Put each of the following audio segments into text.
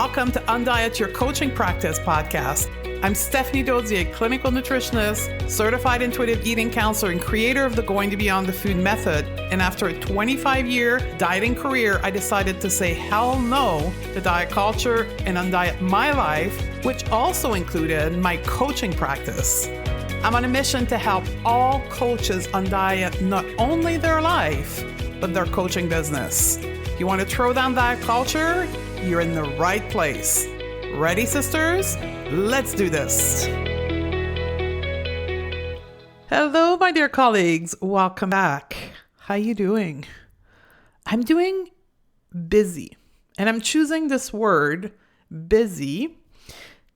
Welcome to Undiet Your Coaching Practice podcast. I'm Stephanie Dozier, clinical nutritionist, certified intuitive eating counselor, and creator of the Going to Beyond the Food method. And after a 25-year dieting career, I decided to say hell no to diet culture and undiet my life, which also included my coaching practice. I'm on a mission to help all coaches undiet not only their life, but their coaching business. If you want to throw down diet culture, you're in the right place. Ready, sisters? Let's do this. Hello, my dear colleagues. Welcome back. How you doing? I'm doing busy. And I'm choosing this word, busy,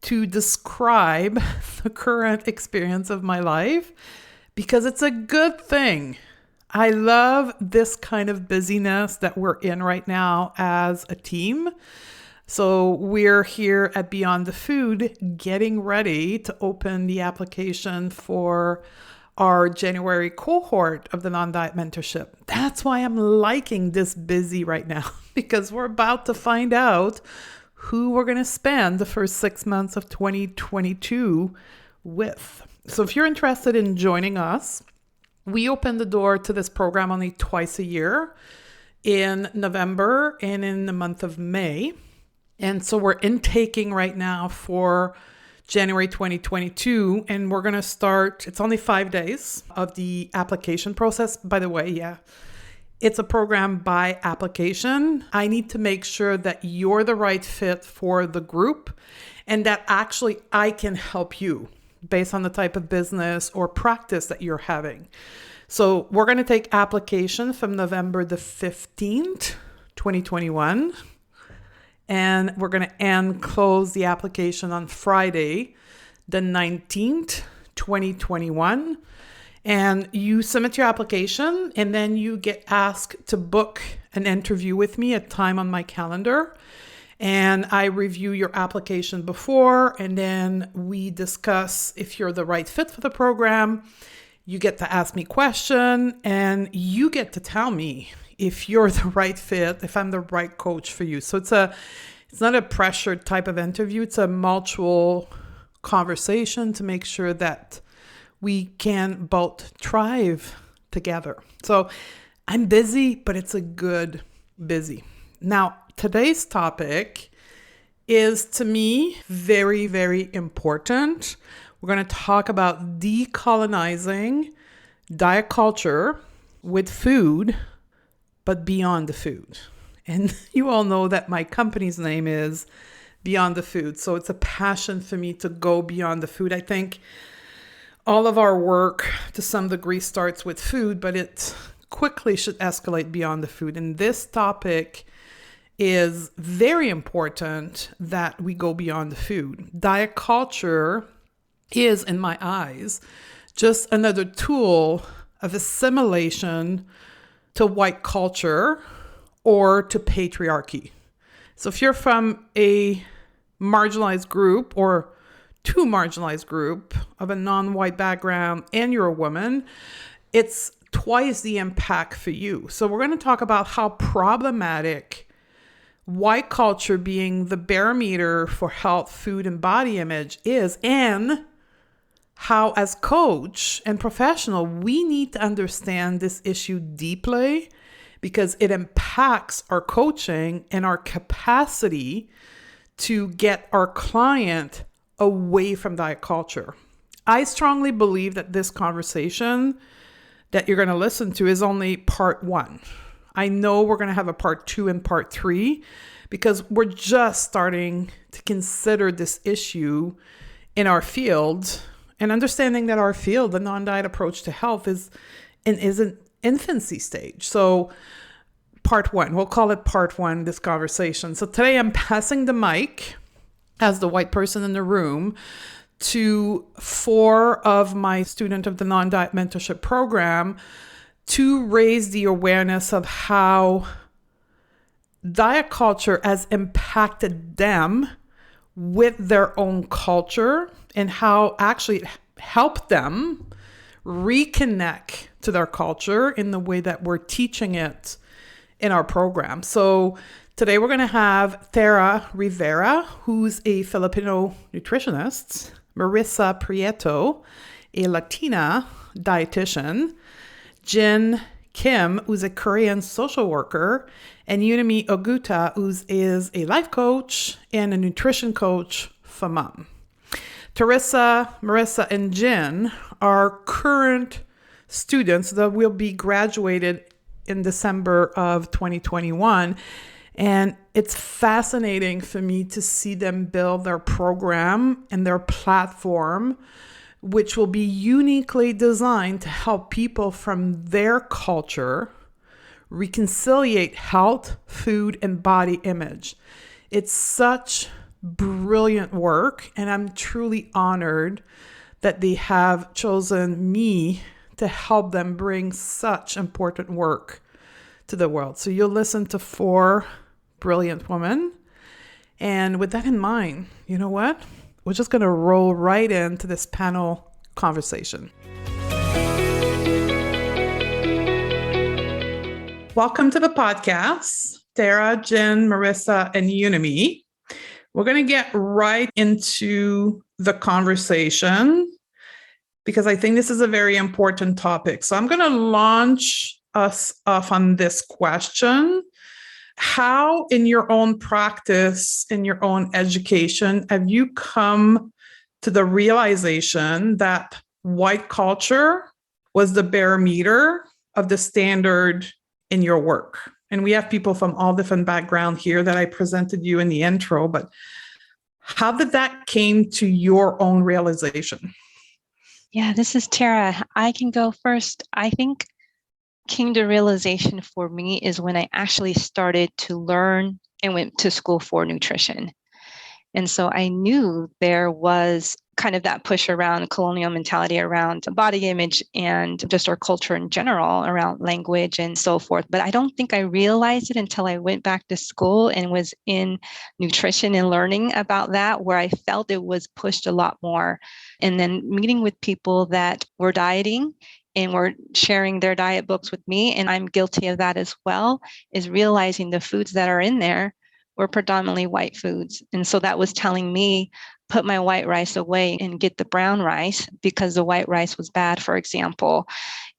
to describe the current experience of my life because it's a good thing. I love this kind of busyness that we're in right now as a team. So we're here at Beyond the Food getting ready to open the application for our January cohort of the non-diet mentorship. That's why I'm liking this busy right now, because we're about to find out who we're going to spend the first 6 months of 2022 with. So if you're interested in joining us, we open the door to this program only twice a year, in November and in the month of May. And so we're intaking right now for January 2022, and we're going to start, it's only 5 days of the application process. By the way, it's a program by application. I need to make sure that you're the right fit for the group and that actually I can help you based on the type of business or practice that you're having. So we're going to take application from November the 15th, 2021. And we're going to close the application on Friday, the 19th, 2021. And you submit your application and then you get asked to book an interview with me at time on my calendar. And I review your application before, and then we discuss if you're the right fit for the program. You get to ask me a question, and you get to tell me if you're the right fit, if I'm the right coach for you. So it's not a pressured type of interview. It's a mutual conversation to make sure that we can both thrive together. So I'm busy, but it's a good busy. Now, today's topic is, to me, very, very important. We're going to talk about decolonizing diet culture with food, but beyond the food. And you all know that my company's name is Beyond the Food. So it's a passion for me to go beyond the food. I think all of our work to some degree starts with food, but it quickly should escalate beyond the food. And this topic is very important that we go beyond the food. Diet culture is, in my eyes, just another tool of assimilation to white culture or to patriarchy. So if you're from a marginalized group or too marginalized group of a non-white background and you're a woman, it's twice the impact for you. So we're going to talk about how problematic white culture being the barometer for health, food, and body image is, and how as coach and professional, we need to understand this issue deeply because it impacts our coaching and our capacity to get our client away from diet culture. I strongly believe that this conversation that you're going to listen to is only part one. I know we're going to have a part 2 and part 3 because we're just starting to consider this issue in our field and understanding that our field, the non-diet approach to health, is an infancy stage. So part 1, we'll call it part 1, this conversation. So today I'm passing the mic as the white person in the room to 4 of my students of the non-diet mentorship program to raise the awareness of how diet culture has impacted them with their own culture and how actually it helped them reconnect to their culture in the way that we're teaching it in our program. So today we're going to have Rivera, who's a Filipino nutritionist, Marissa Prieto, a Latina dietitian, Jin Kim, who's a Korean social worker, and Unyime Oguta, who is a life coach and a nutrition coach for mom. Teresa, Marissa, and Jin are current students that will be graduated in December of 2021. And it's fascinating for me to see them build their program and their platform, which will be uniquely designed to help people from their culture reconciliate health, food, and body image. It's such brilliant work, and I'm truly honored that they have chosen me to help them bring such important work to the world. So you'll listen to 4 brilliant women. And with that in mind, you know what? We're just going to roll right into this panel conversation. Welcome to the podcast, Tara, Jen, Marissa, and Unyime. We're going to get right into the conversation because I think this is a very important topic. So I'm going to launch us off on this question. How, in your own practice, in your own education, have you come to the realization that white culture was the barometer of the standard in your work? And we have people from all different backgrounds here that I presented you in the intro, but how did that came to your own realization? Yeah, this is Tara. I can go first. I think came to realization for me is when I actually started to learn and went to school for nutrition. And so I knew there was kind of that push around colonial mentality around body image and just our culture in general around language and so forth. But I don't think I realized it until I went back to school and was in nutrition and learning about that, where I felt it was pushed a lot more. And then meeting with people that were dieting and were sharing their diet books with me, and I'm guilty of that as well, is realizing the foods that are in there were predominantly white foods. And so that was telling me, put my white rice away and get the brown rice because the white rice was bad, for example.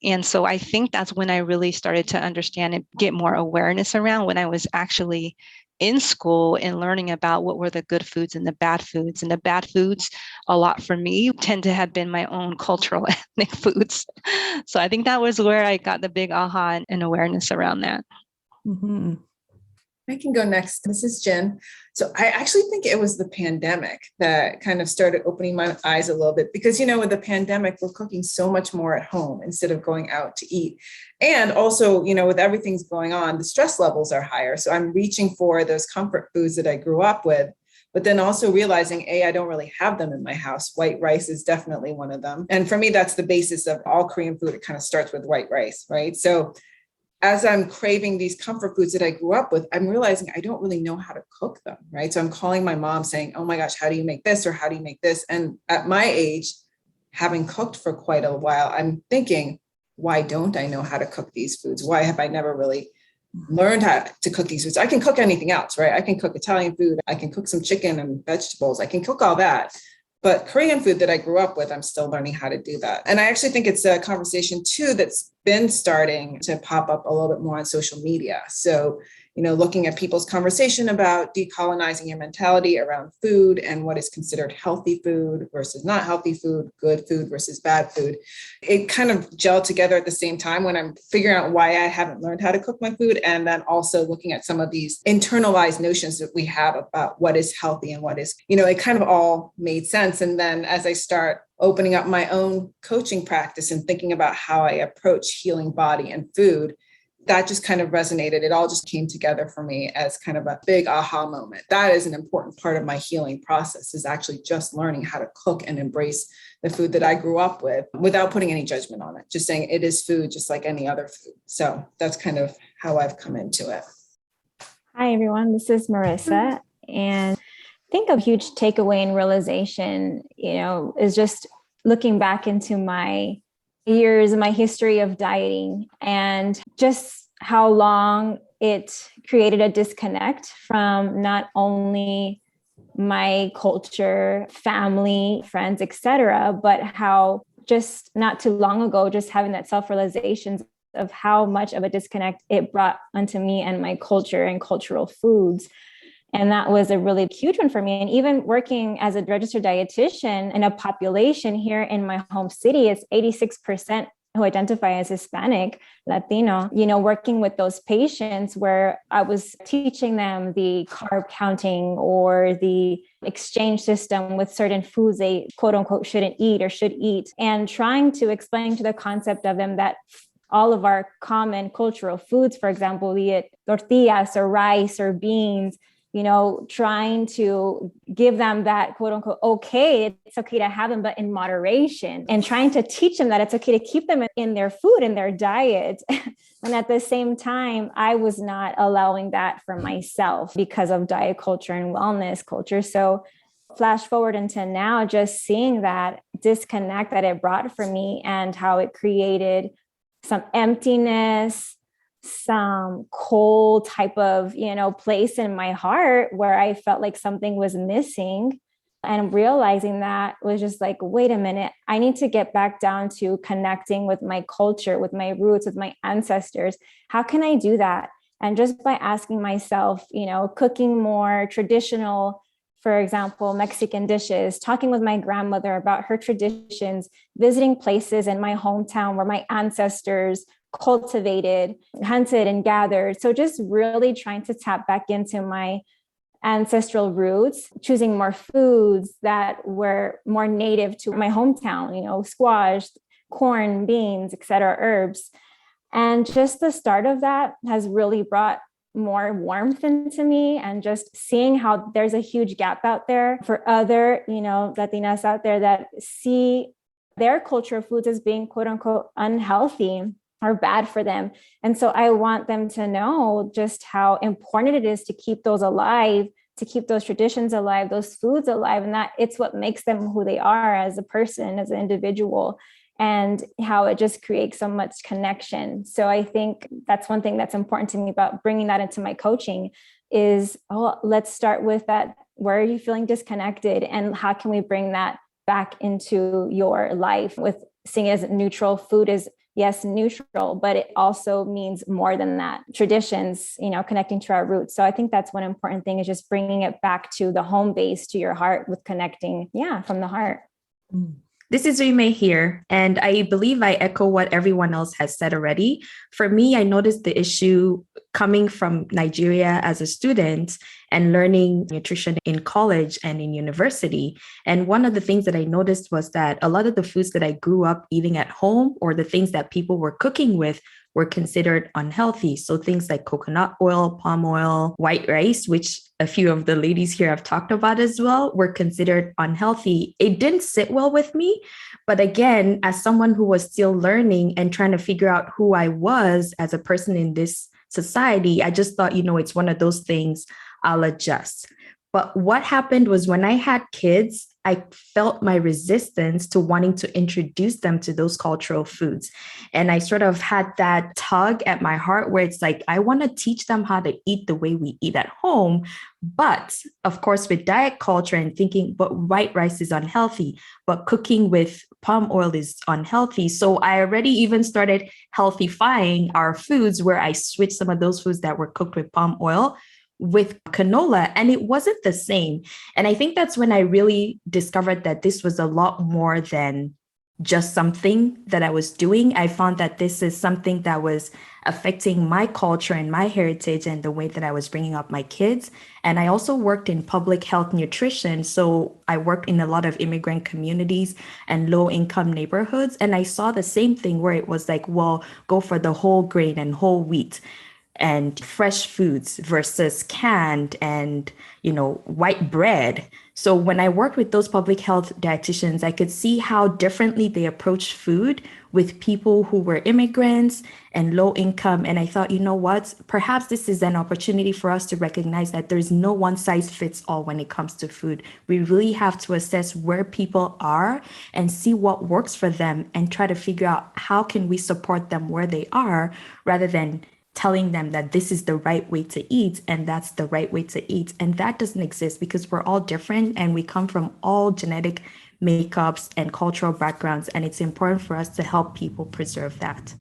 And so I think that's when I really started to understand and get more awareness around, when I was actually in school and learning about what were the good foods and the bad foods. And the bad foods, a lot for me, tend to have been my own cultural ethnic foods. So I think that was where I got the big aha and awareness around that. Mm-hmm. I can go next. This is Jen. So I actually think it was the pandemic that kind of started opening my eyes a little bit because, with the pandemic, we're cooking so much more at home instead of going out to eat. And also, with everything's going on, the stress levels are higher. So I'm reaching for those comfort foods that I grew up with, but then also realizing, I don't really have them in my house. White rice is definitely one of them. And for me, that's the basis of all Korean food. It kind of starts with white rice, right? So as I'm craving these comfort foods that I grew up with, I'm realizing I don't really know how to cook them, right? So I'm calling my mom saying, oh my gosh, how do you make this? Or how do you make this? And at my age, having cooked for quite a while, I'm thinking, why don't I know how to cook these foods? Why have I never really learned how to cook these foods? I can cook anything else, right? I can cook Italian food. I can cook some chicken and vegetables. I can cook all that. But Korean food that I grew up with, I'm still learning how to do that. And I actually think it's a conversation too that's been starting to pop up a little bit more on social media. So, looking at people's conversation about decolonizing your mentality around food and what is considered healthy food versus not healthy food, good food versus bad food. It kind of gelled together at the same time when I'm figuring out why I haven't learned how to cook my food. And then also looking at some of these internalized notions that we have about what is healthy and what is, it kind of all made sense. And then as I start opening up my own coaching practice and thinking about how I approach healing body and food, that just kind of resonated. It all just came together for me as kind of a big aha moment. That is an important part of my healing process, is actually just learning how to cook and embrace the food that I grew up with without putting any judgment on it. Just saying it is food, just like any other food. So that's kind of how I've come into it. Hi, everyone. This is Marissa. And I think a huge takeaway and realization, is just looking back into my years and my history of dieting and just how long it created a disconnect from not only my culture, family, friends, etc., but how just not too long ago, just having that self-realization of how much of a disconnect it brought onto me and my culture and cultural foods. And that was a really huge one for me. And even working as a registered dietitian in a population here in my home city, it's 86% who identify as Hispanic, Latino, working with those patients where I was teaching them the carb counting or the exchange system with certain foods they quote unquote shouldn't eat or should eat, and trying to explain to the concept of them that all of our common cultural foods, for example, be it tortillas or rice or beans, trying to give them that quote unquote, okay, it's okay to have them, but in moderation, and trying to teach them that it's okay to keep them in their food, in their diet. And at the same time, I was not allowing that for myself because of diet culture and wellness culture. So flash forward into now, just seeing that disconnect that it brought for me and how it created some emptiness, some cold type of, place in my heart where I felt like something was missing. And realizing that was just like, wait a minute, I need to get back down to connecting with my culture, with my roots, with my ancestors. How can I do that? And just by asking myself, cooking more traditional, for example, Mexican dishes, talking with my grandmother about her traditions, visiting places in my hometown where my ancestors cultivated, hunted, and gathered. So just really trying to tap back into my ancestral roots, choosing more foods that were more native to my hometown, squash, corn, beans, etc., herbs. And just the start of that has really brought more warmth into me, and just seeing how there's a huge gap out there for other, Latinas out there that see their cultural foods as being quote unquote unhealthy or bad for them. And so I want them to know just how important it is to keep those alive, to keep those traditions alive, those foods alive, and that it's what makes them who they are as a person, as an individual, and how it just creates so much connection. So I think that's one thing that's important to me about bringing that into my coaching is, let's start with that. Where are you feeling disconnected? And how can we bring that back into your life with seeing it as neutral? Food is, yes, neutral, but it also means more than that. Traditions, connecting to our roots. So I think that's one important thing, is just bringing it back to the home base, to your heart, with connecting, from the heart. This is Unyime here, and I believe I echo what everyone else has said already. For me, I noticed the issue coming from Nigeria as a student and learning nutrition in college and in university. And one of the things that I noticed was that a lot of the foods that I grew up eating at home, or the things that people were cooking with, were considered unhealthy. So things like coconut oil, palm oil, white rice, which a few of the ladies here have talked about as well, were considered unhealthy. It didn't sit well with me. But again, as someone who was still learning and trying to figure out who I was as a person in this society, I just thought, it's one of those things, I'll adjust. But what happened was, when I had kids, I felt my resistance to wanting to introduce them to those cultural foods. And I sort of had that tug at my heart where it's like, I want to teach them how to eat the way we eat at home. But of course, with diet culture and thinking, but white rice is unhealthy, but cooking with palm oil is unhealthy. So I already even started healthifying our foods, where I switched some of those foods that were cooked with palm oil with canola, and it wasn't the same. And I think that's when I really discovered that this was a lot more than just something that I was doing. I found that this is something that was affecting my culture and my heritage and the way that I was bringing up my kids. And I also worked in public health nutrition. So I worked in a lot of immigrant communities and low income neighborhoods. And I saw the same thing, where it was like, well, go for the whole grain and whole wheat and fresh foods versus canned and, white bread. So when I worked with those public health dietitians, I could see how differently they approach food with people who were immigrants and low income. And I thought, what, perhaps this is an opportunity for us to recognize that there's no one size fits all when it comes to food. We really have to assess where people are and see what works for them, and try to figure out how can we support them where they are, rather than telling them that this is the right way to eat and that's the right way to eat. And that doesn't exist because we're all different and we come from all genetic makeups and cultural backgrounds. And it's important for us to help people preserve that.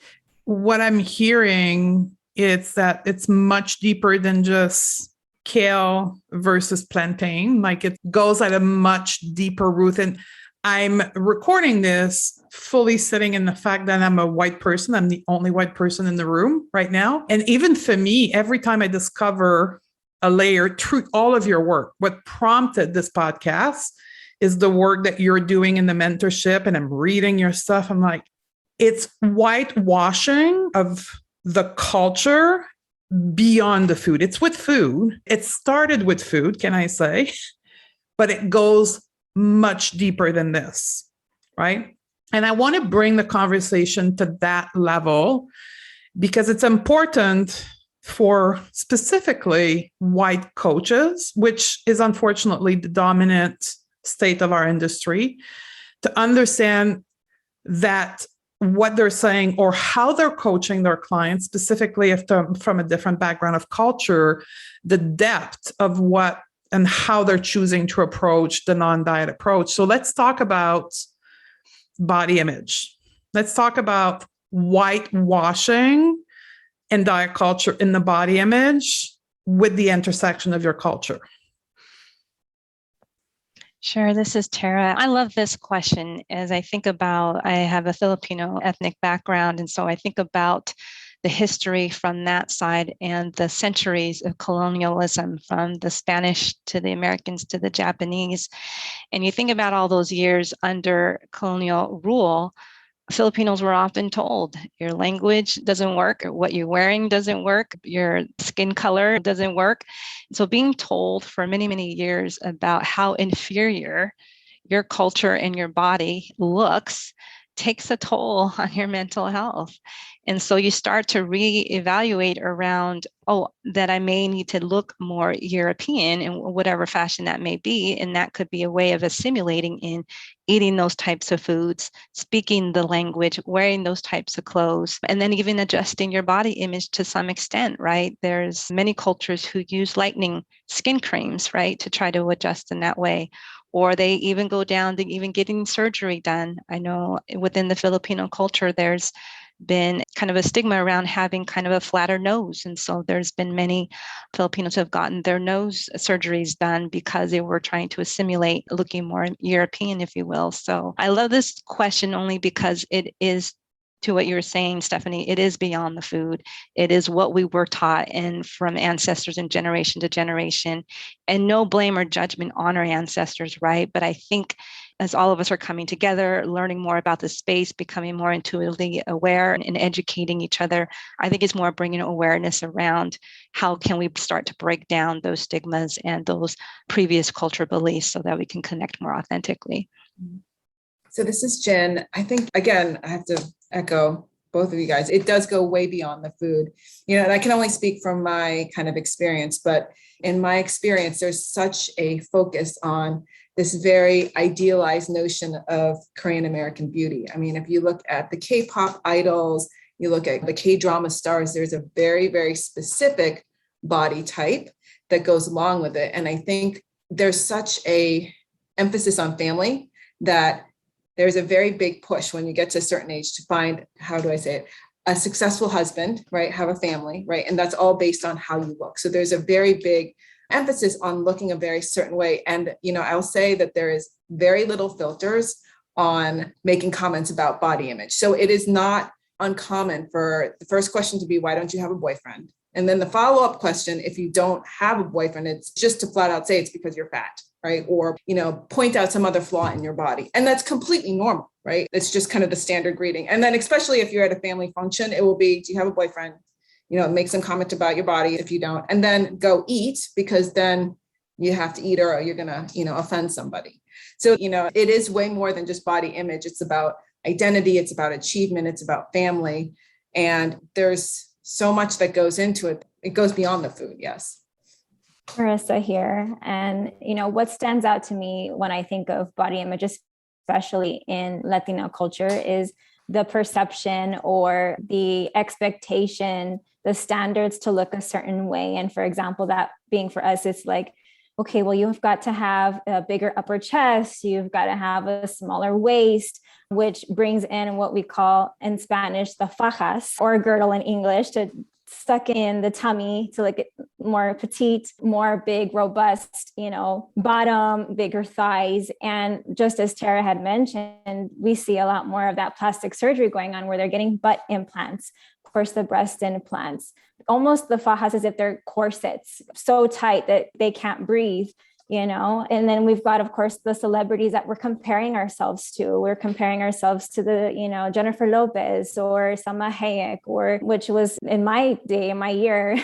What I'm hearing is that it's much deeper than just kale versus plantain. Like it goes at a much deeper root. And I'm recording this fully sitting in the fact that I'm a white person. I'm the only white person in the room right now. And even for me, every time I discover a layer through all of your work, what prompted this podcast is the work that you're doing in the mentorship. And I'm reading your stuff. I'm like, it's whitewashing of the culture beyond the food. It's with food. It started with food, can I say? But it goes much deeper than this, right? And I want to bring the conversation to that level because it's important for specifically white coaches, which is unfortunately the dominant state of our industry, to understand that what they're saying or how they're coaching their clients, specifically if they're from a different background of culture, the depth of what and how they're choosing to approach the non-diet approach. So let's talk about body image. Let's talk about whitewashing and diet culture in the body image with the intersection of your culture. Sure, this is Tara. I love this question as I think about, I have a Filipino ethnic background, and so I think about the history from that side and the centuries of colonialism from the Spanish to the Americans to the Japanese. And you think about all those years under colonial rule, Filipinos were often told your language doesn't work, or what you're wearing doesn't work, your skin color doesn't work. So being told for many, many years about how inferior your culture and your body looks takes a toll on your mental health. And so you start to reevaluate around, that I may need to look more European in whatever fashion that may be. And that could be a way of assimilating in eating those types of foods, speaking the language, wearing those types of clothes, and then even adjusting your body image to some extent, right? There's many cultures who use lightening skin creams, right, to try to adjust in that way. Or they even go down to even getting surgery done. I know within the Filipino culture, there's been kind of a stigma around having kind of a flatter nose. And so there's been many Filipinos who have gotten their nose surgeries done because they were trying to assimilate looking more European, if you will. So I love this question only because it is, to what you were saying, Stephanie, it is beyond the food. It is what we were taught and from ancestors and generation to generation, and no blame or judgment on our ancestors, right? But I think as all of us are coming together, learning more about the space, becoming more intuitively aware and educating each other, I think it's more bringing awareness around how can we start to break down those stigmas and those previous cultural beliefs so that we can connect more authentically. So this is Jen. I think, again, I have to echo both of you guys. It does go way beyond the food, and I can only speak from my kind of experience, but in my experience, there's such a focus on this very idealized notion of Korean American beauty. I mean, if you look at the K-pop idols, you look at the K-drama stars, there's a very, very specific body type that goes along with it. And I think there's such a emphasis on family that there's a very big push when you get to a certain age to find, how do I say it, a successful husband, right? Have a family, right? And that's all based on how you look. So there's a very big emphasis on looking a very certain way. And, I'll say that there is very little filters on making comments about body image. So it is not uncommon for the first question to be, why don't you have a boyfriend? And then the follow-up question, if you don't have a boyfriend, it's just to flat out say it's because you're fat, right? Or, point out some other flaw in your body. And that's completely normal, right? It's just kind of the standard greeting. And then especially if you're at a family function, it will be, do you have a boyfriend? Make some comment about your body if you don't, and then go eat, because then you have to eat or you're going to, offend somebody. So, it is way more than just body image. It's about identity. It's about achievement. It's about family. And there's so much that goes into it. It goes beyond the food. Yes. Marissa here. And, what stands out to me when I think of body image, especially in Latino culture, is the perception or the expectation the standards to look a certain way. And for example, that being for us, it's like, okay, well, you've got to have a bigger upper chest, you've got to have a smaller waist, which brings in what we call in Spanish the fajas, or a girdle in English, to suck in the tummy to like more petite, more big, robust, bottom, bigger thighs. And just as Tara had mentioned, we see a lot more of that plastic surgery going on where they're getting butt implants, of course, the breast implants, almost the fajas as if they're corsets, so tight that they can't breathe. And then we've got, of course, the celebrities that we're comparing ourselves to. We're comparing ourselves to the, Jennifer Lopez or Salma Hayek, which was in my day, in my year,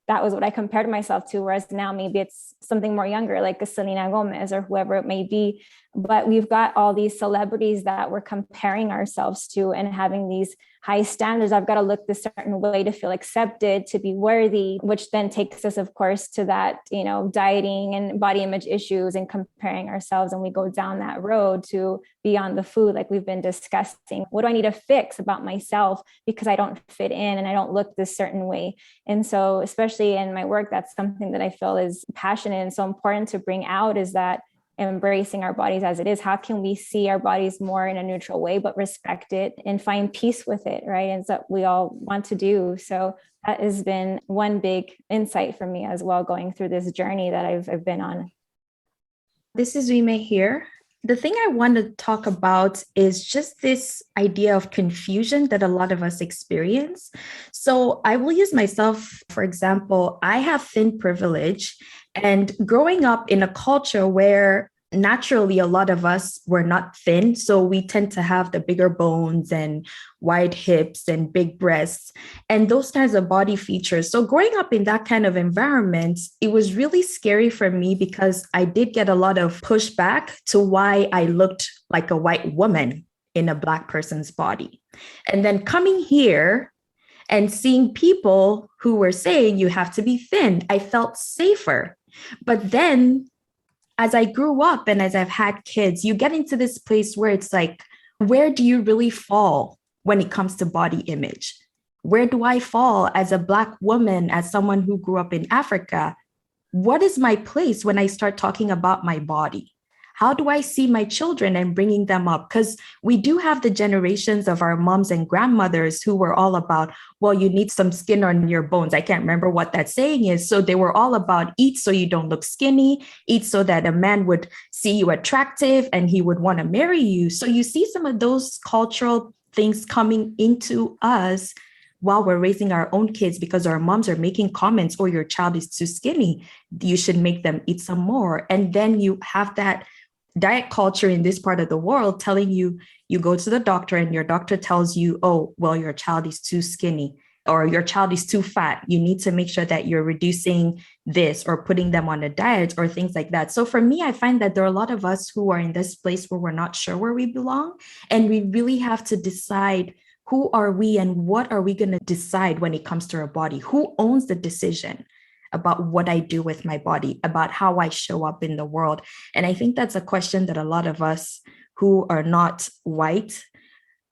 that was what I compared myself to. Whereas now maybe it's something more younger, like a Selena Gomez or whoever it may be. But we've got all these celebrities that we're comparing ourselves to and having these high standards. I've got to look this certain way to feel accepted, to be worthy, which then takes us, of course, to that, dieting and body image issues and comparing ourselves. And we go down that road to beyond the food, like we've been discussing. What do I need to fix about myself because I don't fit in and I don't look this certain way? And so, especially in my work, that's something that I feel is passionate and so important to bring out, is that embracing our bodies as it is. How can we see our bodies more in a neutral way, but respect it and find peace with it, right? And so we all want to do. So that has been one big insight for me as well, going through this journey that I've been on. This is Unyime here. The thing I want to talk about is just this idea of confusion that a lot of us experience. So I will use myself, for example. I have thin privilege, and growing up in a culture where naturally a lot of us were not thin, so we tend to have the bigger bones and wide hips and big breasts and those kinds of body features. So growing up in that kind of environment, it was really scary for me because I did get a lot of pushback to why I looked like a white woman in a Black person's body. And then coming here and seeing people who were saying you have to be thin, I felt safer. But then as I grew up and as I've had kids, you get into this place where it's like, where do you really fall when it comes to body image? Where do I fall as a Black woman, as someone who grew up in Africa? What is my place when I start talking about my body? How do I see my children and bringing them up? Because we do have the generations of our moms and grandmothers who were all about, well, you need some skin on your bones. I can't remember what that saying is. So they were all about eat so you don't look skinny, eat so that a man would see you attractive and he would want to marry you. So you see some of those cultural things coming into us while we're raising our own kids, because our moms are making comments, oh, your child is too skinny, you should make them eat some more. And then you have that diet culture in this part of the world telling you, you go to the doctor and your doctor tells you, oh, well, your child is too skinny or your child is too fat. You need to make sure that you're reducing this or putting them on a diet or things like that. So for me, I find that there are a lot of us who are in this place where we're not sure where we belong. And we really have to decide, who are we and what are we going to decide when it comes to our body? Who owns the decision about what I do with my body, about how I show up in the world? And I think that's a question that a lot of us who are not white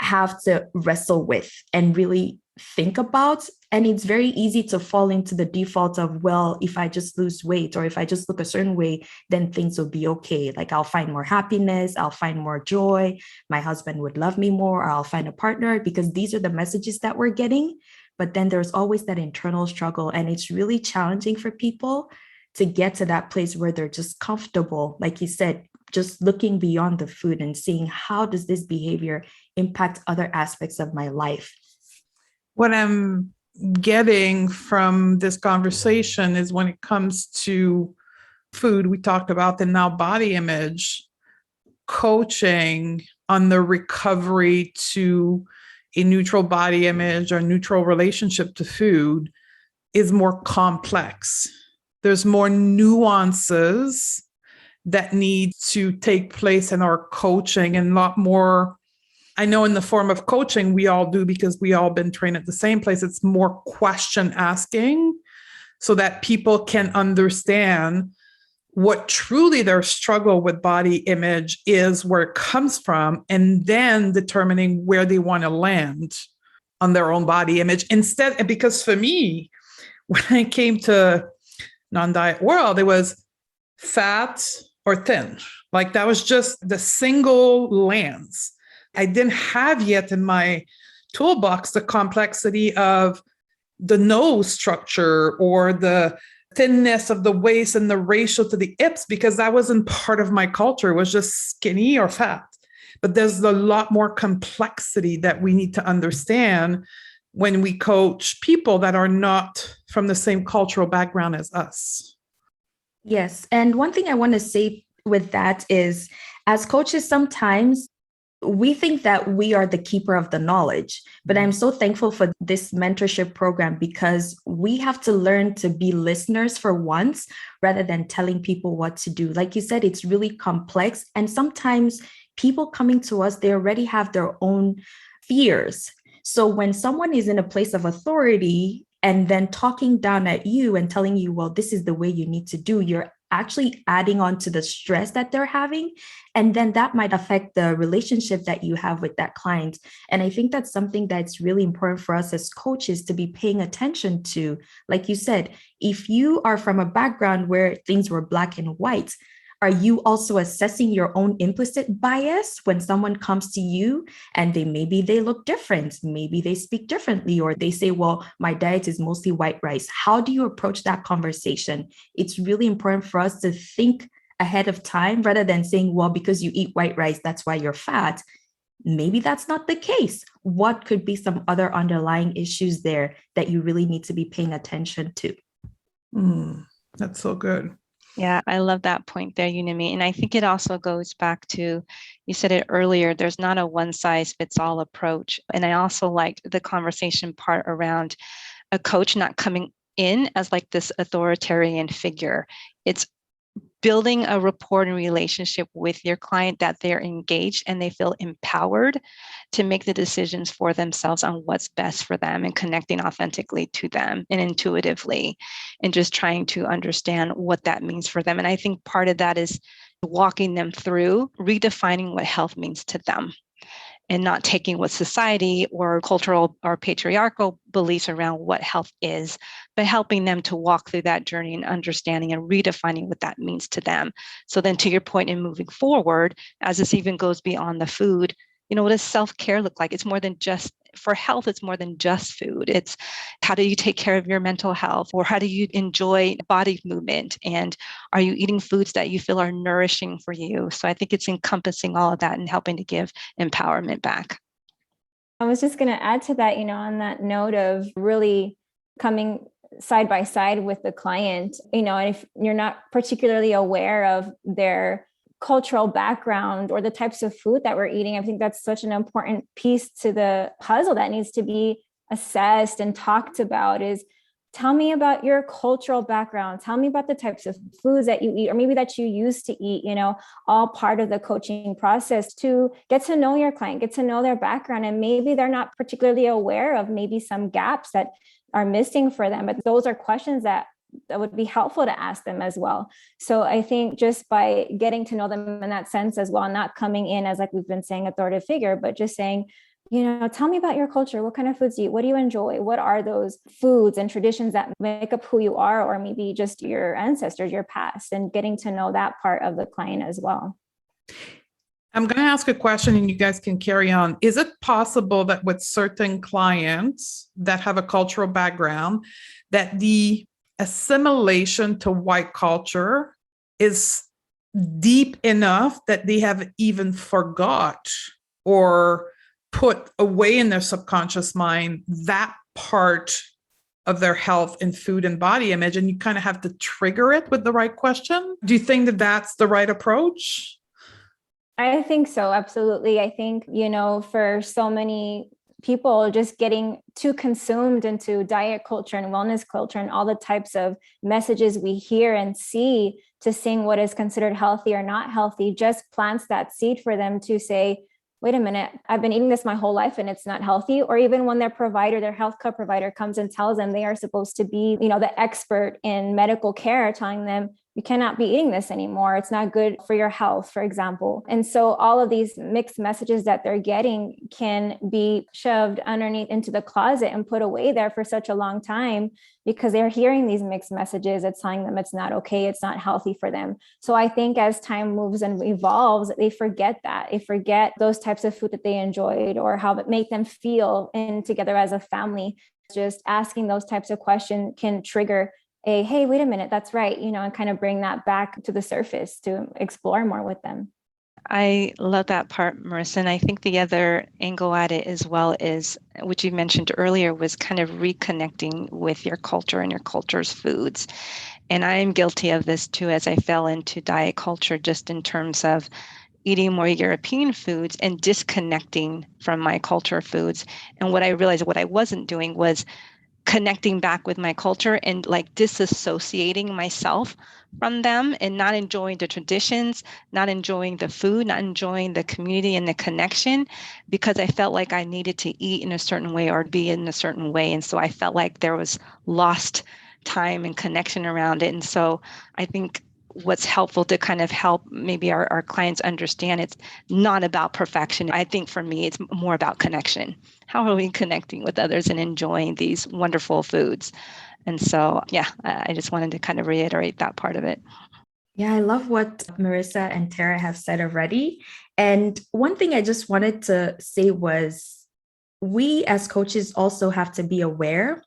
have to wrestle with and really think about. And it's very easy to fall into the default of, well, if I just lose weight or if I just look a certain way, then things will be okay. Like I'll find more happiness, I'll find more joy, my husband would love me more, or I'll find a partner, because these are the messages that we're getting. But then there's always that internal struggle. And it's really challenging for people to get to that place where they're just comfortable, like you said, just looking beyond the food and seeing, how does this behavior impact other aspects of my life? What I'm getting from this conversation is, when it comes to food, we talked about the now body image, coaching on the recovery to a neutral body image or neutral relationship to food is more complex. There's more nuances that need to take place in our coaching, and a lot more. I know in the form of coaching, we all do, because we all been trained at the same place. It's more question asking so that people can understand what truly their struggle with body image is, where it comes from, and then determining where they want to land. on their own body image instead. Because for me, when I came to non-diet world, it was fat or thin. Like that was just the single lens. I didn't have yet in my toolbox the complexity of the nose structure or the thinness of the waist and the ratio to the hips, because that wasn't part of my culture. It was just skinny or fat. But there's a lot more complexity that we need to understand when we coach people that are not from the same cultural background as us. Yes. And one thing I want to say with that is, as coaches, sometimes we think that we are the keeper of the knowledge, but I'm so thankful for this mentorship program because we have to learn to be listeners for once rather than telling people what to do. Like you said, it's really complex. And sometimes people coming to us, they already have their own fears. So when someone is in a place of authority and then talking down at you and telling you, well, this is the way you need to do, you're actually adding on to the stress that they're having. And then that might affect the relationship that you have with that client. And I think that's something that's really important for us as coaches to be paying attention to. Like you said, if you are from a background where things were black and white, are you also assessing your own implicit bias when someone comes to you and maybe they look different, maybe they speak differently, or they say, well, my diet is mostly white rice? How do you approach that conversation? It's really important for us to think ahead of time rather than saying, well, because you eat white rice, that's why you're fat. Maybe that's not the case. What could be some other underlying issues there that you really need to be paying attention to? That's so good. Yeah, I love that point there, Unyime. And I think it also goes back to, you said it earlier, there's not a one size fits all approach. And I also liked the conversation part around a coach not coming in as like this authoritarian figure. It's building a rapport and relationship with your client that they're engaged and they feel empowered to make the decisions for themselves on what's best for them and connecting authentically to them and intuitively and just trying to understand what that means for them. And I think part of that is walking them through redefining what health means to them and not taking what society or cultural or patriarchal beliefs around what health is, but helping them to walk through that journey and understanding and redefining what that means to them. So then to your point in moving forward, as this even goes beyond the food, what does self-care look like? It's more than just, for health, it's more than just food. It's how do you take care of your mental health, or how do you enjoy body movement? And are you eating foods that you feel are nourishing for you? So I think it's encompassing all of that and helping to give empowerment back. I was just going to add to that, on that note of really coming side by side with the client, and if you're not particularly aware of their cultural background or the types of food that we're eating, I think that's such an important piece to the puzzle that needs to be assessed and talked about. Is tell me about your cultural background. Tell me about the types of foods that you eat, or maybe that you used to eat, all part of the coaching process to get to know your client, get to know their background. And maybe they're not particularly aware of maybe some gaps that are missing for them, but those are questions that would be helpful to ask them as well. So I think just by getting to know them in that sense as well, not coming in as, like we've been saying, authoritative figure, but just saying, tell me about your culture. What kind of foods do you eat? What do you enjoy? What are those foods and traditions that make up who you are, or maybe just your ancestors, your past, and getting to know that part of the client as well. I'm going to ask a question and you guys can carry on. Is it possible that with certain clients that have a cultural background, that the assimilation to white culture is deep enough that they have even forgot or put away in their subconscious mind that part of their health and food and body image, and you kind of have to trigger it with the right question? Do you think that that's the right approach? I think so. Absolutely. I think, for so many people just getting too consumed into diet culture and wellness culture and all the types of messages we hear and see to seeing what is considered healthy or not healthy just plants that seed for them to say, wait a minute, I've been eating this my whole life and it's not healthy. Or even when their provider, their healthcare provider comes and tells them they are supposed to be, the expert in medical care, telling them you cannot be eating this anymore. It's not good for your health, for example. And so all of these mixed messages that they're getting can be shoved underneath into the closet and put away there for such a long time because they're hearing these mixed messages. It's telling them it's not okay. It's not healthy for them. So I think as time moves and evolves, they forget that. They forget those types of food that they enjoyed or how it made them feel in together as a family. Just asking those types of questions can trigger hey, wait a minute, that's right, and kind of bring that back to the surface to explore more with them. I love that part, Marissa. And I think the other angle at it as well is, which you mentioned earlier, was kind of reconnecting with your culture and your culture's foods. And I'm guilty of this too, as I fell into diet culture, just in terms of eating more European foods and disconnecting from my culture foods. And what I realized what I wasn't doing was connecting back with my culture and like disassociating myself from them and not enjoying the traditions, not enjoying the food, not enjoying the community and the connection because I felt like I needed to eat in a certain way or be in a certain way. And so I felt like there was lost time and connection around it. And so I think what's helpful to kind of help maybe our clients understand it's not about perfection. I think for me, it's more about connection. How are we connecting with others and enjoying these wonderful foods? And so, yeah, I just wanted to kind of reiterate that part of it. Yeah, I love what Marissa and Tara have said already. And one thing I just wanted to say was we as coaches also have to be aware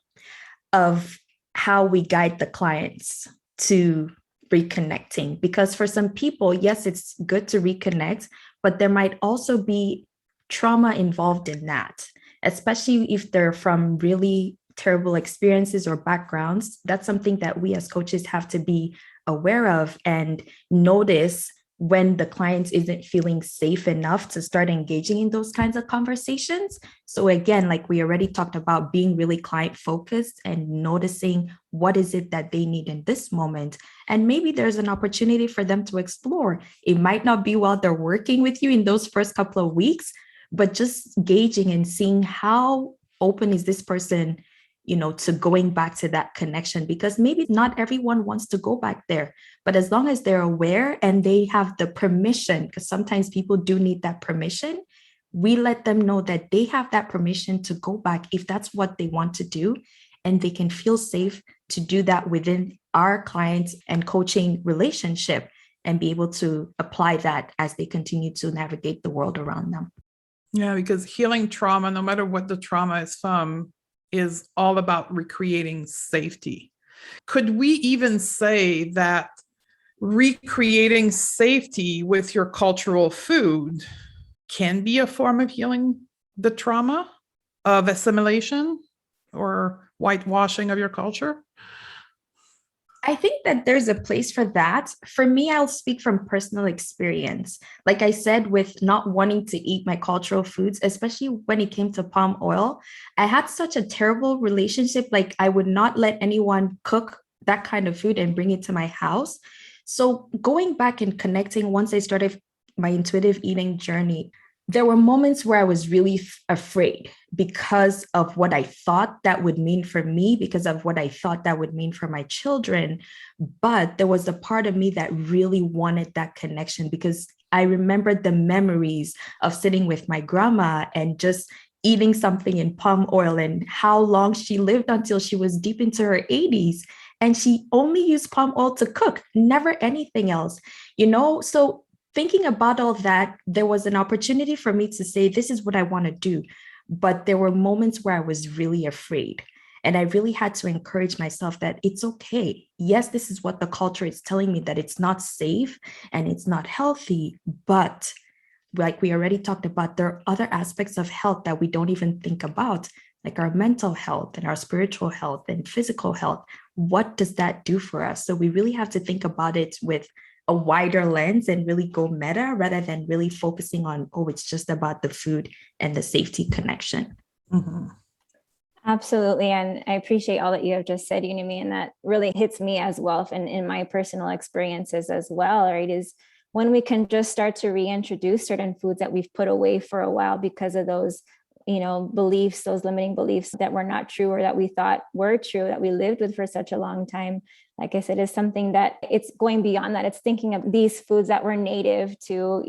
of how we guide the clients to reconnecting, because for some people, yes, it's good to reconnect, but there might also be trauma involved in that, especially if they're from really terrible experiences or backgrounds. That's something that we as coaches have to be aware of and notice when the client isn't feeling safe enough to start engaging in those kinds of conversations. So again, like we already talked about, being really client focused and noticing what is it that they need in this moment. And maybe there's an opportunity for them to explore. It might not be while they're working with you in those first couple of weeks, but just gauging and seeing how open is this person, to going back to that connection, because maybe not everyone wants to go back there, but as long as they're aware and they have the permission, because sometimes people do need that permission, we let them know that they have that permission to go back if that's what they want to do, and they can feel safe to do that within our clients and coaching relationship and be able to apply that as they continue to navigate the world around them. Yeah, because healing trauma, no matter what the trauma is from, is all about recreating safety. Could we even say that recreating safety with your cultural food can be a form of healing the trauma of assimilation or whitewashing of your culture? I think that there's a place for that. For me, I'll speak from personal experience. Like I said, with not wanting to eat my cultural foods, especially when it came to palm oil, I had such a terrible relationship. Like I would not let anyone cook that kind of food and bring it to my house. So going back and connecting, once I started my intuitive eating journey, there were moments where I was really afraid because of what I thought that would mean for me, because of what I thought that would mean for my children. But there was a part of me that really wanted that connection, because I remembered the memories of sitting with my grandma and just eating something in palm oil and how long she lived until she was deep into her 80s. And she only used palm oil to cook, never anything else, So thinking about all that, there was an opportunity for me to say, this is what I want to do. But there were moments where I was really afraid. And I really had to encourage myself that it's okay. Yes, this is what the culture is telling me, that it's not safe and it's not healthy. But like we already talked about, there are other aspects of health that we don't even think about, like our mental health and our spiritual health and physical health. What does that do for us? So we really have to think about it with a wider lens and really go meta rather than really focusing on, it's just about the food and the safety connection. Mm-hmm. Absolutely. And I appreciate all that you have just said, Unyime, and that really hits me as well. And in my personal experiences as well, right, is when we can just start to reintroduce certain foods that we've put away for a while because of those beliefs, those limiting beliefs that were not true or that we thought were true, that we lived with for such a long time. Like I said, is something that it's going beyond that. It's thinking of these foods that were native to,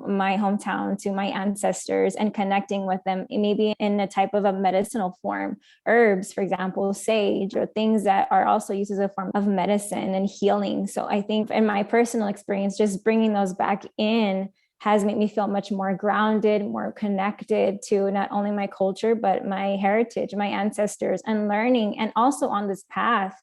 my hometown, to my ancestors, and connecting with them, maybe in a type of a medicinal form. Herbs, for example, sage, or things that are also used as a form of medicine and healing. So I think in my personal experience, just bringing those back in has made me feel much more grounded, more connected to not only my culture, but my heritage, my ancestors, and learning. And also on this path,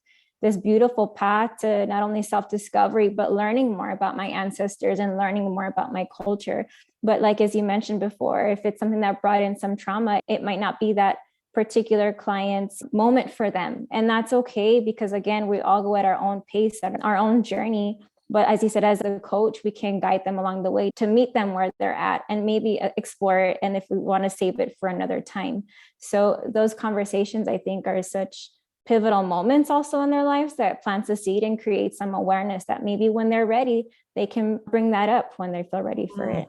this beautiful path to not only self-discovery, but learning more about my ancestors and learning more about my culture. But like, as you mentioned before, if it's something that brought in some trauma, it might not be that particular client's moment for them. And that's okay, because again, we all go at our own pace, at our own journey. But as you said, as a coach, we can guide them along the way to meet them where they're at and maybe explore it. And if we want to save it for another time. So those conversations, I think, are such pivotal moments also in their lives that plants a seed and creates some awareness that maybe when they're ready, they can bring that up when they feel ready for it.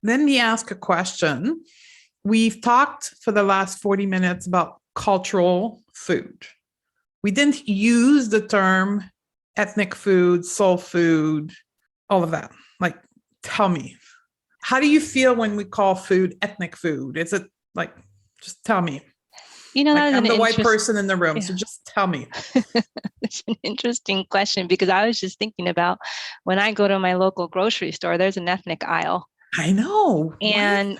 Let me ask a question. We've talked for the last 40 minutes about cultural food. We didn't use the term ethnic food, soul food, all of that. Like, tell me, how do you feel when we call food ethnic food? Is it like, just tell me. Like, I'm the white person in the room, so just tell me. It's an interesting question, because I was just thinking about when I go to my local grocery store, there's an ethnic aisle. I know. And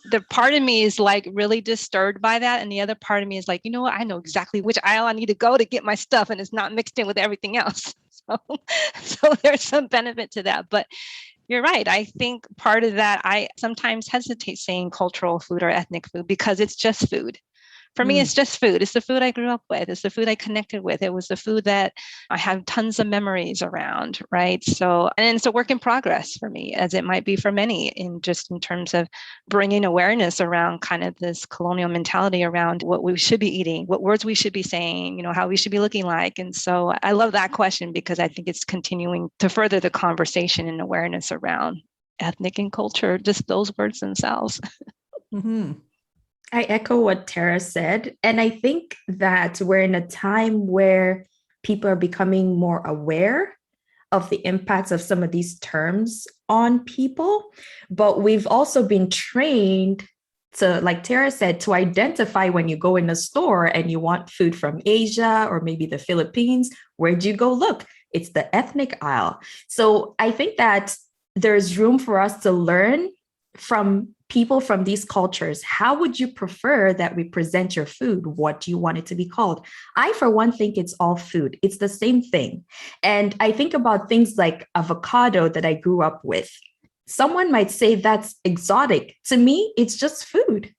the part of me is like really disturbed by that. And the other part of me is like, you know what? I know exactly which aisle I need to go to get my stuff, and it's not mixed in with everything else. So there's some benefit to that. But you're right. I think part of that, I sometimes hesitate saying cultural food or ethnic food because it's just food. For me, it's just food. It's the food I grew up with. It's the food I connected with. It was the food that I have tons of memories around, right? So, and it's a work in progress for me, as it might be for many, in terms of bringing awareness around kind of this colonial mentality around what we should be eating, what words we should be saying, how we should be looking like. And so I love that question, because I think it's continuing to further the conversation and awareness around ethnic and culture, just those words themselves. Mm-hmm. I echo what Tara said. And I think that we're in a time where people are becoming more aware of the impacts of some of these terms on people. But we've also been trained to, like Tara said, to identify when you go in a store and you want food from Asia or maybe the Philippines, where'd you go look? It's the ethnic aisle. So I think that there's room for us to learn from people from these cultures. How would you prefer that we present your food? What do you want it to be called? I, for one, think it's all food. It's the same thing. And I think about things like avocado that I grew up with. Someone might say that's exotic. To me, it's just food.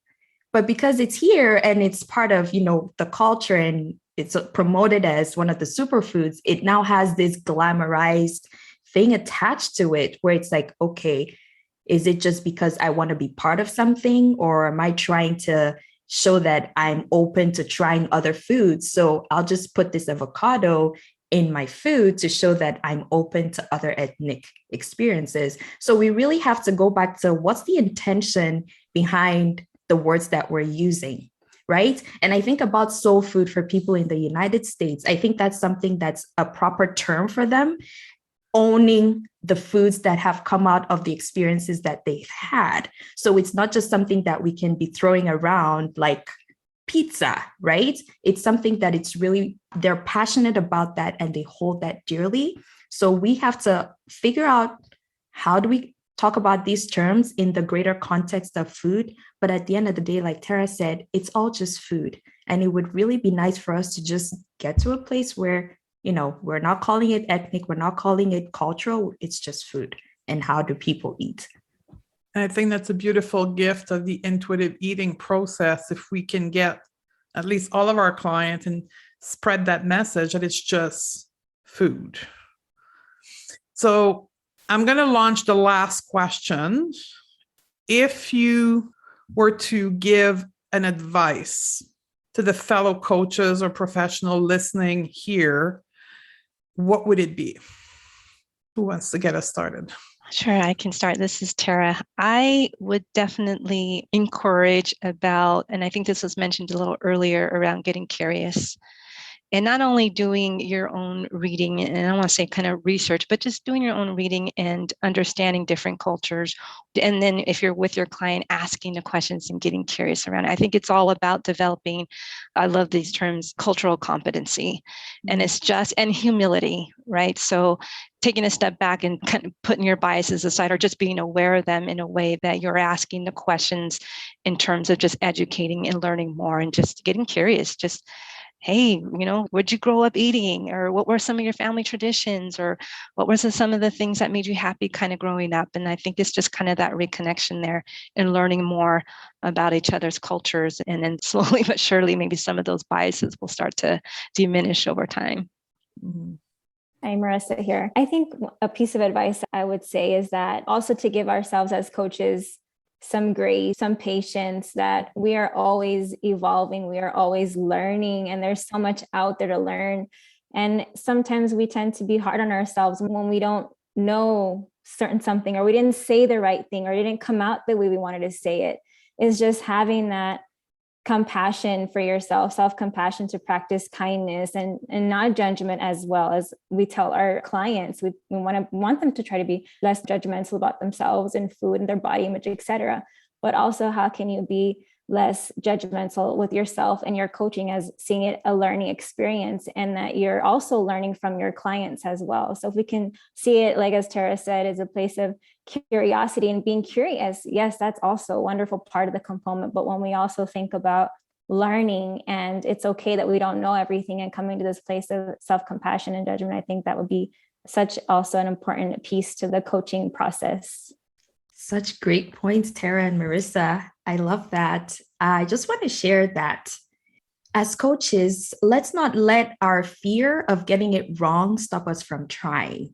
But because it's here and it's part of, the culture, and it's promoted as one of the superfoods, it now has this glamorized thing attached to it where it's like, okay, is it just because I want to be part of something, or am I trying to show that I'm open to trying other foods? So I'll just put this avocado in my food to show that I'm open to other ethnic experiences. So we really have to go back to what's the intention behind the words that we're using, right? And I think about soul food for people in the United States. I think that's something that's a proper term for them, owning the foods that have come out of the experiences that they've had. So it's not just something that we can be throwing around like pizza, right? It's something that they're passionate about that and they hold that dearly. So we have to figure out, how do we talk about these terms in the greater context of food? But at the end of the day, like Tara said, it's all just food. And it would really be nice for us to just get to a place where we're not calling it ethnic, we're not calling it cultural, it's just food. And how do people eat? I think that's a beautiful gift of the intuitive eating process. If we can get at least all of our clients and spread that message that it's just food. So I'm going to launch the last question. If you were to give an advice to the fellow coaches or professional listening here, what would it be? Who wants to get us started? Sure, I can start. This is Tara. I would definitely encourage about, and I think this was mentioned a little earlier, around getting curious. And not only doing your own reading, and I don't want to say kind of research, but just doing your own reading and understanding different cultures. And then if you're with your client, asking the questions and getting curious around it. I think it's all about developing, I love these terms, cultural competency. And it's just, and humility, right? So taking a step back and kind of putting your biases aside, or just being aware of them in a way that you're asking the questions in terms of just educating and learning more and just getting curious. Just, hey, where'd you grow up eating? Or what were some of your family traditions? Or what were some of the things that made you happy kind of growing up? And I think it's just kind of that reconnection there and learning more about each other's cultures. And then slowly but surely, maybe some of those biases will start to diminish over time. Mm-hmm. I'm Marissa here. I think a piece of advice I would say is that also to give ourselves as coaches some grace, some patience, that we are always evolving, we are always learning, and there's so much out there to learn. And sometimes we tend to be hard on ourselves when we don't know certain something, or we didn't say the right thing, or it didn't come out the way we wanted to say it. It's just having that compassion for yourself, self-compassion, to practice kindness and not judgment, as well. As we tell our clients, we want them to try to be less judgmental about themselves and food and their body image, etc. But also, how can you be less judgmental with yourself and your coaching, as seeing it a learning experience, and that you're also learning from your clients as well. So if we can see it, like as Tara said, as a place of curiosity and being curious, yes, that's also a wonderful part of the component. But when we also think about learning, and it's okay that we don't know everything, and coming to this place of self-compassion and judgment, I think that would be such also an important piece to the coaching process. Such great points, Tara and Marissa. I love that. I just want to share that as coaches, let's not let our fear of getting it wrong stop us from trying.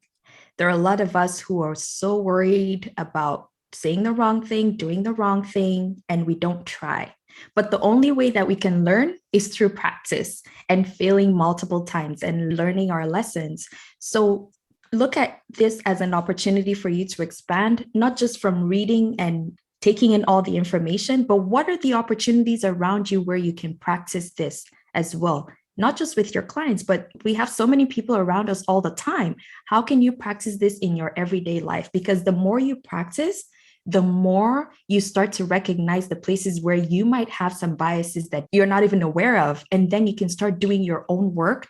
There are a lot of us who are so worried about saying the wrong thing, doing the wrong thing, and we don't try. But the only way that we can learn is through practice and failing multiple times and learning our lessons. So look at this as an opportunity for you to expand, not just from reading and taking in all the information, but what are the opportunities around you where you can practice this as well? Not just with your clients, but we have so many people around us all the time. How can you practice this in your everyday life? Because the more you practice, the more you start to recognize the places where you might have some biases that you're not even aware of. And then you can start doing your own work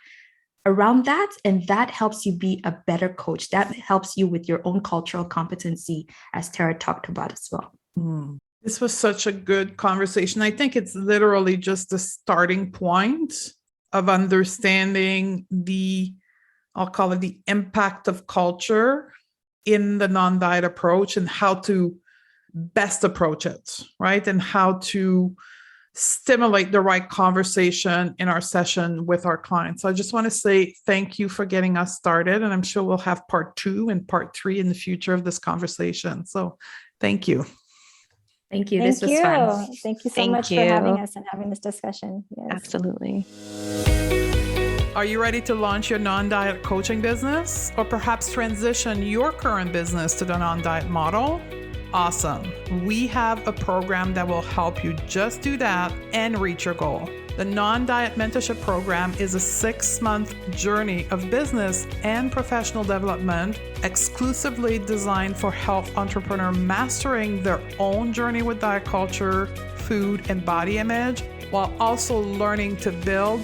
around that. And that helps you be a better coach. That helps you with your own cultural competency, as Tara talked about as well. This was such a good conversation. I think it's literally just the starting point of understanding I'll call it the impact of culture in the non-diet approach, and how to best approach it, right? And how to stimulate the right conversation in our session with our clients. So I just want to say thank you for getting us started. And I'm sure we'll have part 2 and part 3 in the future of this conversation. So thank you. Thank you. This was fun. Thank you so much for having us and having this discussion. Yes. Absolutely. Are you ready to launch your non-diet coaching business, or perhaps transition your current business to the non-diet model? Awesome. We have a program that will help you just do that and reach your goal. The Non-Diet Mentorship Program is a 6-month journey of business and professional development exclusively designed for health entrepreneurs mastering their own journey with diet culture, food, and body image, while also learning to build,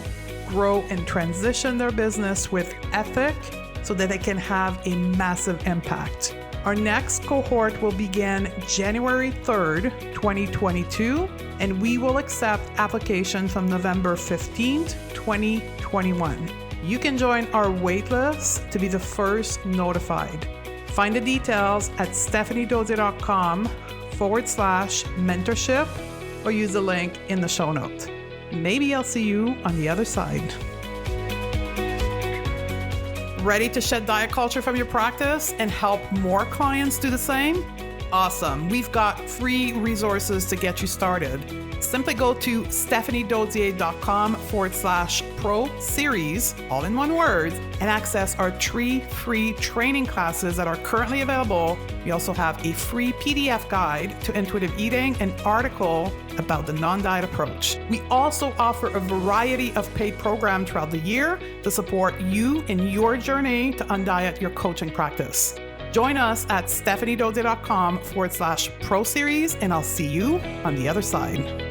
grow, and transition their business with ethic so that they can have a massive impact. Our next cohort will begin January 3rd, 2022, and we will accept applications from November 15th, 2021. You can join our waitlist to be the first notified. Find the details at stephaniedoziercom/mentorship, or use the link in the show notes. Maybe I'll see you on the other side. Ready to shed diet culture from your practice and help more clients do the same? Awesome. We've got free resources to get you started. Simply go to stephaniedodier.com/pro series, all in one word, and access our 3 free training classes that are currently available. We also have a free PDF guide to intuitive eating, an article about the non-diet approach. We also offer a variety of paid programs throughout the year to support you in your journey to undiet your coaching practice. Join us at stephaniedodier.com/pro series, and I'll see you on the other side.